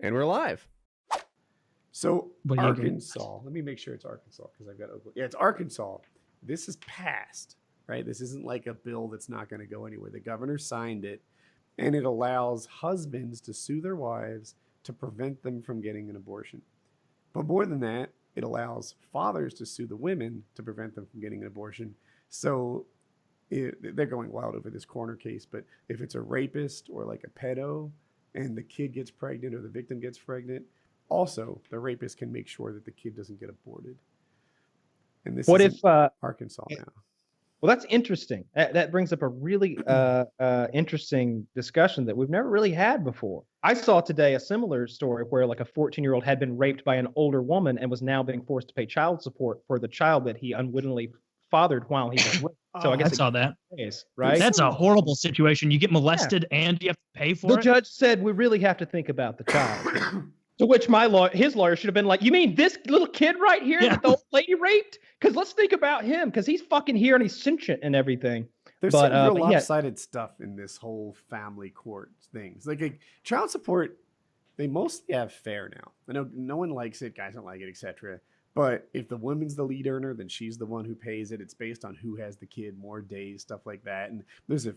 And we're live. So Arkansas, let me make sure it's Arkansas because I've got Oklahoma. Yeah, it's Arkansas. This is passed, right? This isn't like a bill that's not going to go anywhere. The governor signed it, and it allows husbands to sue their wives to prevent them from getting an abortion. But more than that, it allows fathers to sue the women to prevent them from getting an abortion. So they're going wild over this corner case, but if it's a rapist or like a pedo and the kid gets pregnant or the victim gets pregnant, also the rapist can make sure that the kid doesn't get aborted. And this is Arkansas now. Well, that's interesting. That brings up a really interesting discussion that we've never really had before. I saw today a similar story where like a 14-year-old had been raped by an older woman and was now being forced to pay child support for the child that he unwittingly fathered while he was raped. So I guess I saw that. Right? That's a horrible situation. You get molested and you have to pay for it. The judge said we really have to think about the child. To which his lawyer should have been like, you mean this little kid right here that the old lady raped? Because let's think about him, because he's fucking here and he's sentient and everything. There's some real lopsided stuff in this whole family court things. Like child support, they mostly have fair now. I know no one likes it, guys don't like it, etc. But if the woman's the lead earner, then she's the one who pays it. It's based on who has the kid more days, stuff like that. And there's a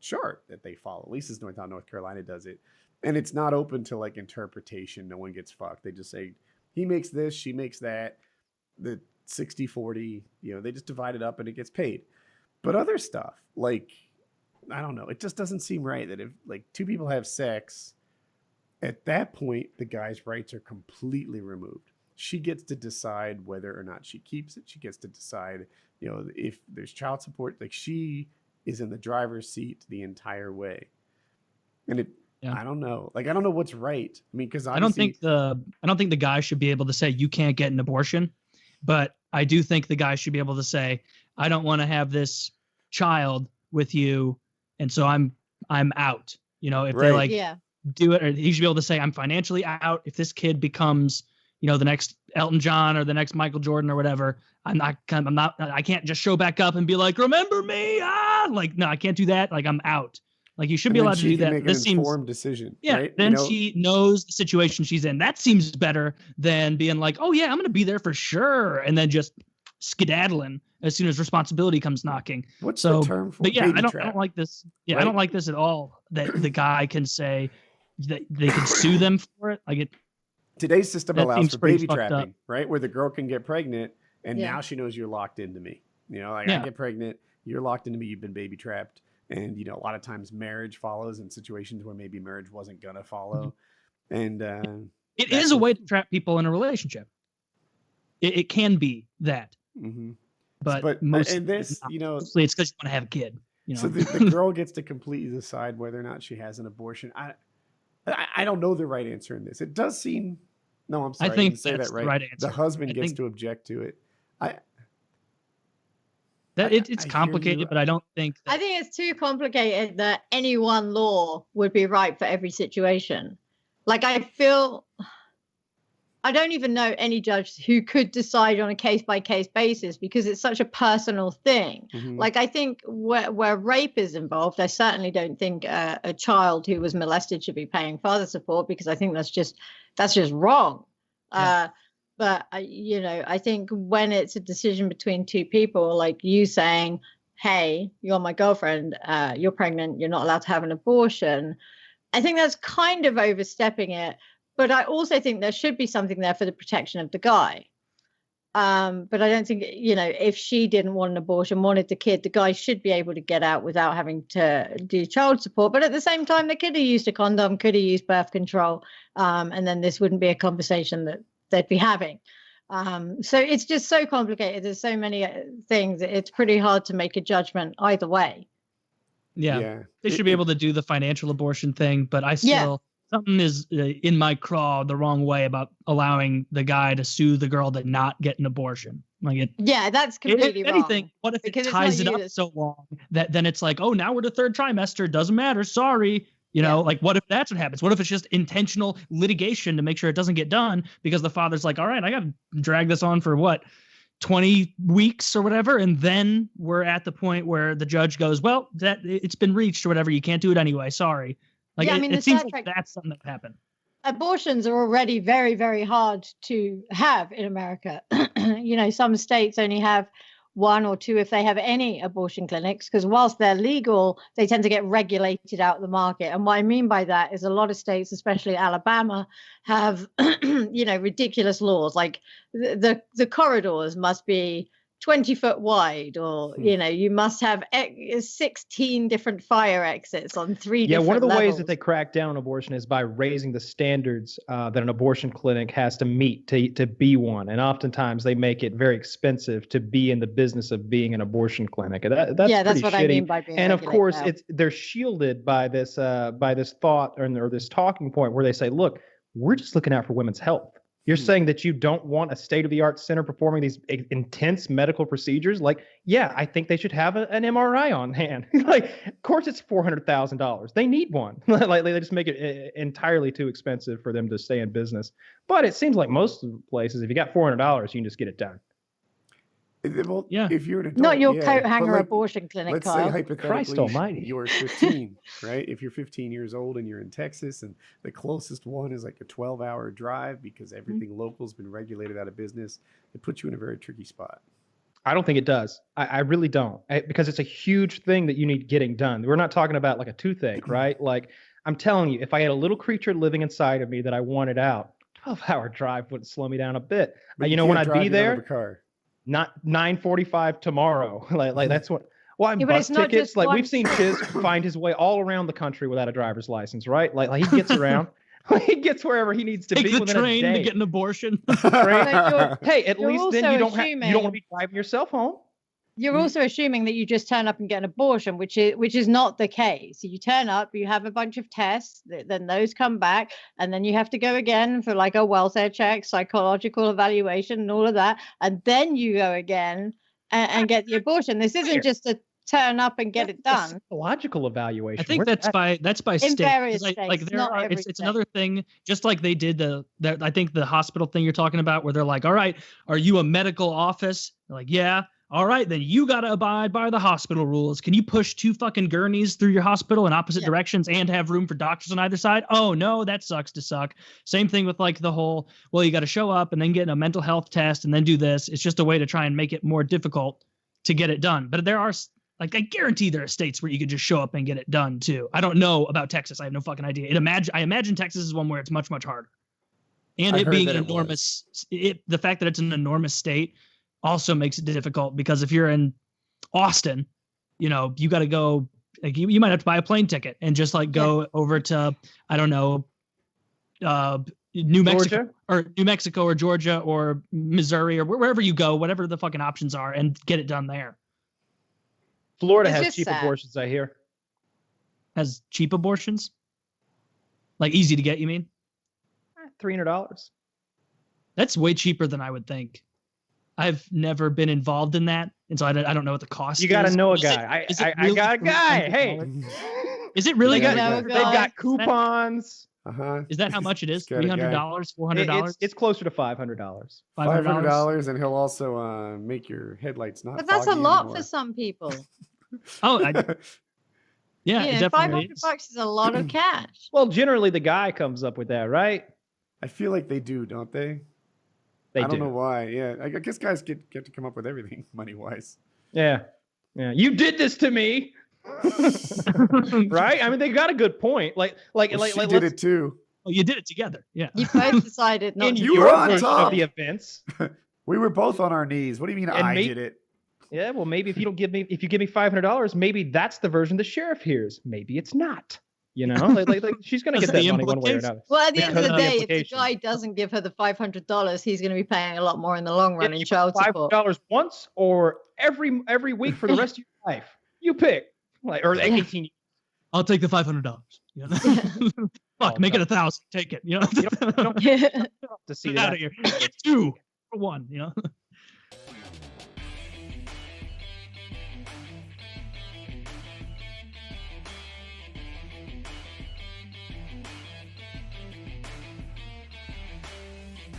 chart that they follow. At least it's North Carolina does it. And it's not open to like interpretation. No one gets fucked. They just say, he makes this, she makes that. The 60-40, they just divide it up and it gets paid. But other stuff, like, I don't know. It just doesn't seem right that if like two people have sex, at that point, the guy's rights are completely removed. She gets to decide whether or not she keeps it. She gets to decide, if there's child support, like she is in the driver's seat the entire way. And I don't know. Like, I don't know what's right. I mean, because I don't think the guy should be able to say you can't get an abortion, but I do think the guy should be able to say, I don't want to have this child with you, and so I'm out. If they do it, or he should be able to say, I'm financially out. If this kid becomes, the next Elton John or the next Michael Jordan or whatever, I can't just show back up and be like, remember me? No, I can't do that. Like, I'm out. Like, you should be allowed to do that. Make an informed decision. Yeah. Right? Then she knows the situation she's in. That seems better than being like, oh yeah, I'm going to be there for sure. And then just skedaddling as soon as responsibility comes knocking. What's the term for? But yeah, I don't like this. Yeah. Right? I don't like this at all. That the guy can say that they can sue them for it. Like today's system allows for baby trapping, right? Where the girl can get pregnant and now she knows you're locked into me. I get pregnant, you're locked into me, you've been baby trapped. And, a lot of times marriage follows in situations where maybe marriage wasn't going to follow. And it is a way to trap people in a relationship. It can be that. Mm-hmm. But mostly it's because you want to have a kid. So the girl gets to completely decide whether or not she has an abortion. I don't know the right answer in this. It does seem. No, I'm sorry. I think I say that right. The right answer. The husband gets to object to it. It's complicated, but I don't think. I think it's too complicated that any one law would be right for every situation. Like, I don't even know any judge who could decide on a case-by-case basis because it's such a personal thing. Mm-hmm. Like, I think where rape is involved, I certainly don't think a child who was molested should be paying father support, because I think that's just wrong. Yeah. But, I think when it's a decision between two people, like you saying, hey, you're my girlfriend, you're pregnant, you're not allowed to have an abortion, I think that's kind of overstepping it. But I also think there should be something there for the protection of the guy. But I don't think, if she didn't want an abortion, wanted the kid, the guy should be able to get out without having to do child support. But at the same time, they could have used a condom, could have used birth control, and then this wouldn't be a conversation that they'd be having. So it's just so complicated. There's so many things. It's pretty hard to make a judgment either way. Yeah. They should be able to do the financial abortion thing, but I still, something is in my craw the wrong way about allowing the guy to sue the girl to not get an abortion. That's completely wrong. Anything, what if it ties it up so long that then it's like, oh, now we're the third trimester, doesn't matter, sorry. Like, what if that's what happens? What if it's just intentional litigation to make sure it doesn't get done because the father's like, all right, I got to drag this on for 20 weeks or whatever. And then we're at the point where the judge goes, well, that it's been reached or whatever. You can't do it anyway. Sorry. Like, it seems like that's something that happened. abortions are already very, very hard to have in America. Some states only have 1 or 2, if they have any, abortion clinics, because whilst they're legal, they tend to get regulated out of the market. And what I mean by that is a lot of states, especially Alabama, have ridiculous laws, like the corridors must be 20 foot wide, or you must have 16 different fire exits on 3 different one of the levels. ways that they crack down on abortion is by raising the standards that an abortion clinic has to meet to be one, and oftentimes they make it very expensive to be in the business of being an abortion clinic. That's that's what shitty. I mean by being and of course regulated. they're shielded by this thought or this talking point where they say, look, we're just looking out for women's health. You're saying that you don't want a state-of-the-art center performing these intense medical procedures? Like, yeah, I think they should have an MRI on hand. Like, of course it's $400,000. They need one. Like, they just make it entirely too expensive for them to stay in business. But it seems like most of the places, if you got $400, you can just get it done. Well, if you're an adult, not your coat hanger abortion clinic, let's Kyle. say hypothetically, Christ almighty. you're 15, right? If you're 15 years old and you're in Texas, and the closest one is like a 12-hour drive because everything local's been regulated out of business, it puts you in a very tricky spot. I don't think it does. I really don't, because it's a huge thing that you need getting done. We're not talking about like a toothache, right? Like, I'm telling you, if I had a little creature living inside of me that I wanted out, 12-hour drive wouldn't slow me down a bit. But when I'd be there, car. not 9:45 tomorrow. like that's what. Well, I'm bus it's not tickets. just Like one- we've seen Chiz find his way all around the country without a driver's license, right? Like he gets around. He gets wherever he needs to Take be the within train a day. to get an abortion. Hey, at you're least then also you don't want to assuming- be driving yourself home. You're also assuming that you just turn up and get an abortion, which is not the case. You turn up, you have a bunch of tests, then those come back, and then you have to go again for like a welfare check, psychological evaluation, and all of that, and then you go again and get the abortion. This isn't just a turn up and get it done. Psychological evaluation. I think Where's that's by In state. 'Cause various like states, there not are, every it's state. another thing, just like they did I think the hospital thing you're talking about, where they're like, all right, are you a medical office? They're like, yeah. All right, then you got to abide by the hospital rules. Can you push 2 fucking gurneys through your hospital in opposite directions and have room for doctors on either side? Oh, no, that sucks to suck. Same thing with like the whole, well, you got to show up and then get a mental health test and then do this. It's just a way to try and make it more difficult to get it done. But there are, like, I guarantee there are states where you could just show up and get it done too. I don't know about Texas. I have no fucking idea. I imagine Texas is one where it's much, much harder. And it being an enormous, the fact that it's an enormous state also makes it difficult, because if you're in Austin, you got to go, like, you might have to buy a plane ticket and just like go over to, I don't know, New Mexico or Georgia or Missouri or wherever you go, whatever the fucking options are, and get it done there. Florida It's has just cheap sad. abortions, I hear. Has cheap abortions? Like easy to get, you mean? $300. That's way cheaper than I would think. I've never been involved in that, and so I don't know what the cost is. You got to know a Is guy. it I really got a guy. Hey, $300? Is it really You good? gotta they've got coupons. Is that how much it is? Got a guy. $300, $400? It's closer to $500. $500, and he'll also make your headlights not. But that's a foggy lot anymore. for some people. Oh, yeah, it definitely is. $500 is a lot of cash. Well, generally the guy comes up with that, right? I feel like they do, don't they? They I don't do. know why. Yeah, I guess guys get to come up with everything money wise. Yeah. You did this to me, right? I mean, they got a good point. Like, She did it too. Oh, you did it together. Yeah. You both decided not in to. You your were on version top. of the events. We were both on our knees. What do you mean And I me- did it? Yeah, well, maybe if you give me $500, maybe that's the version the sheriff hears. Maybe it's not. Like she's gonna That's get that the money one way or implication. another. Well, at the end of Because the of the day, if the implication. guy doesn't give her the $500, he's going to be paying a lot more in the long run in child support. $500 once or every week for the rest of your life. You pick. Or 18. I'll take the $500. Fuck, make it 1,000. Take it. You don't Yeah. to see Get out that. of here. Get 2 for 1.